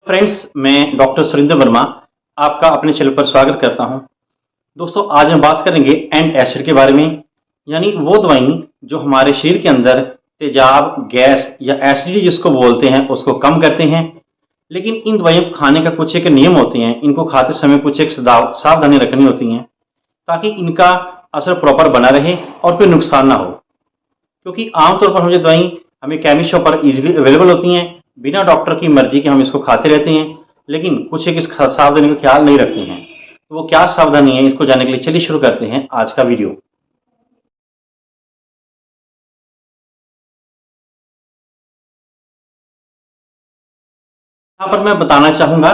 Friends, मैं doctor Surendra Verma आपका अपने चैनल पर स्वागत करता हूं। दोस्तों, आज हम बात करेंगे एंट एसिड के बारे में, यानी वो दवाई जो हमारे शरीर के अंदर तेजाब, गैस या एसिडिटी जिसको बोलते हैं उसको कम करते हैं। लेकिन इन दवाइयों को खाने का कुछ एक नियम होते हैं, इनको खाते समय कुछ एक सावधानी रखनी होती हैं ताकि इनका असर प्रॉपर बना रहे और कोई नुकसान ना हो। क्योंकि आमतौर पर हम ये दवाई हमें केमिस्ट शॉप पर इजीली अवेलेबल होती हैं, बिना डॉक्टर की मर्जी के हम इसको खाते रहते हैं, लेकिन कुछ एक इस सावधानी का ख्याल नहीं रखते हैं। तो वो क्या सावधानी है, इसको जानने के लिए चलिए शुरू करते हैं आज का वीडियो। यहाँ पर मैं बताना चाहूंगा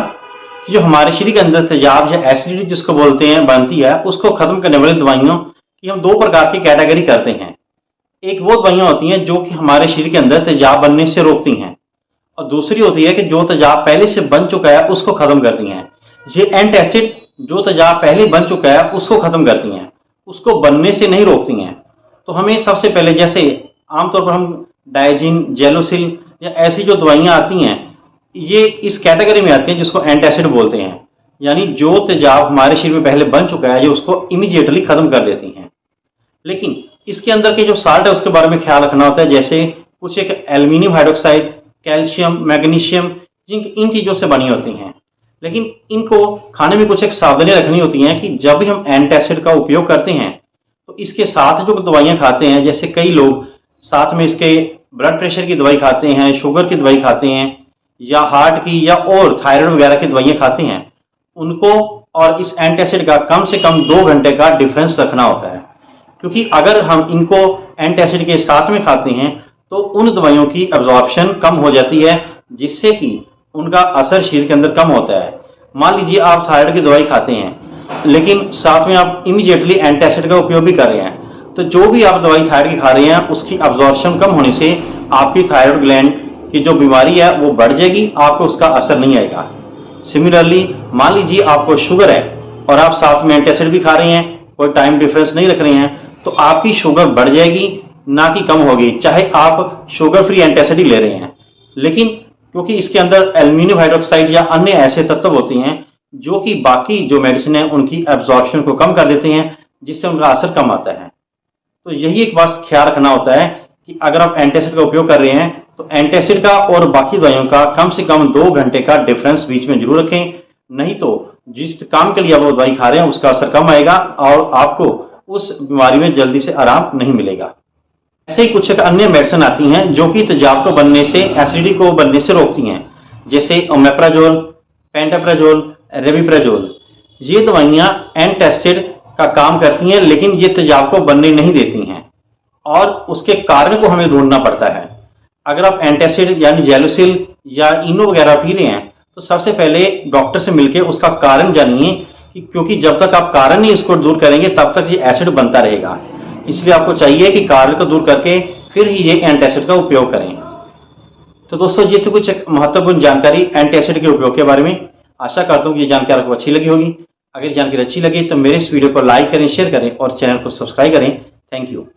कि जो हमारे शरीर के अंदर तेजाब या एसिडिटी जिसको बोलते हैं बनती है, उसको खत्म करने वाली दवाइयों की हम दो प्रकार की कैटेगरी करते हैं। एक वो दवाइयां होती हैं जो कि हमारे शरीर के अंदर तेजाब बनने से रोकती हैं, और दूसरी होती है कि जो तेजाब पहले से बन चुका है उसको खत्म करती हैं। ये एंटासिड जो तेजाब पहले बन चुका है उसको खत्म करती हैं, उसको बनने से नहीं रोकती हैं। तो हमें सबसे पहले, जैसे आमतौर पर हम डायजिन, जेलोसिल या ऐसी जो दवाइयां आती हैं, ये इस कैटेगरी में आती हैं जिसको एंटासिड बोलते हैं, यानी जो तेजाब हमारे शरीर में पहले बन चुका है, जो उसको इमीडिएटली खत्म कर देती हैं। लेकिन इसके अंदर के जो साल्ट है उसके बारे में ख्याल रखना होता है, जैसे कुछ एक aluminium hydroxide, calcium, magnesium, zinc, इन चीजों से बनी होती हैं। लेकिन इनको खाने में कुछ एक सावधानी रखनी होती है कि जब भी हम एंटासिड का उपयोग करते हैं तो इसके साथ जो दवाइयां खाते हैं, जैसे कई लोग साथ में इसके ब्लड प्रेशर की दवाई खाते हैं, शुगर की दवाई खाते हैं, या हार्ट की या और थायराइड वगैरह की दवाइयां खाते हैं, उनको और इस एंटासिड का कम से कम 2 घंटे का डिफरेंस रखना होता है। क्योंकि अगर हम इनको एंटासिड के साथ में खाते हैं तो उन दवाइयों की एब्जॉर्प्शन कम हो जाती है, जिससे कि उनका असर शरीर के अंदर कम होता है। मान लीजिए आप थायराइड की दवाई खाते हैं, लेकिन साथ में आप इमीडिएटली एंटासिड का उपयोग भी कर रहे हैं, तो जो भी आप दवाई थायराइड की खा रहे हैं उसकी एब्जॉर्प्शन कम होने से आपकी थायराइड ग्लैंड की जो बीमारी है वो बढ़ जाएगी, आपको उसका असर नहीं आएगा। सिमिलरली, मान लीजिए आपको शुगर है और आप साथ में एंटासिड भी खा रहे हैं, कोई टाइम डिफरेंस नहीं रख रहे हैं, तो आपकी शुगर बढ़ जाएगी, ना कि कम होगी, चाहे आप शुगर फ्री एंटासिड ही ले रहे हैं। लेकिन क्योंकि इसके अंदर एल्यूमिनियम हाइड्रोक्साइड या अन्य ऐसे तत्व होते हैं जो कि बाकी जो मेडिसिन है उनकी एब्जॉर्प्शन को कम कर देते हैं, जिससे उनका असर कम आता है। तो यही एक बात ख्याल रखना होता है कि अगर आप एंटासिड का उपयोग कर रहे हैं तो एंटासिड का और बाकी दवाइयों का कम से कम 2 घंटे का डिफरेंस बीच में जरूर रखें, नहीं तो जिस काम के लिए आप वो दवाई खा रहे हैं उसका असर कम आएगा और आपको उस बीमारी में जल्दी से आराम नहीं मिलेगा। ऐसे ही कुछ अन्य मेडिसिन आती हैं जो कि तेजाब को बनने से, एसिडिटी को बनने से रोकती हैं, जैसे ओमेप्राजोल, पेंटाप्राजोल, रेमिप्राजोल। ये दवाइयां एंटासिड का काम करती हैं, लेकिन ये तेजाब को बनने नहीं देती हैं और उसके कारण को हमें ढूंढना पड़ता है। अगर आप एंटासिड यानी जेलोसिल या इनो वगैरह पी रहे हैं तो सबसे पहले डॉक्टर से मिलकर उसका कारण जानिए, क्योंकि जब तक आप कारण नहीं इसको दूर करेंगे तब तक ये एसिड बनता रहेगा। इसलिए आपको चाहिए कि कारण को दूर करके फिर ही ये एंटासिड का उपयोग करें। तो दोस्तों, ये तो कुछ महत्वपूर्ण जानकारी एंटासिड के उपयोग के बारे में। आशा करता हूँ कि ये जानकारी आपको अच्छी लगी होगी। अगर जानकारी अच्छी लगी तो मेरे इस वीडियो को लाइक करें, शेयर करें और चैनल को सब्सक्राइब करें। Thank you.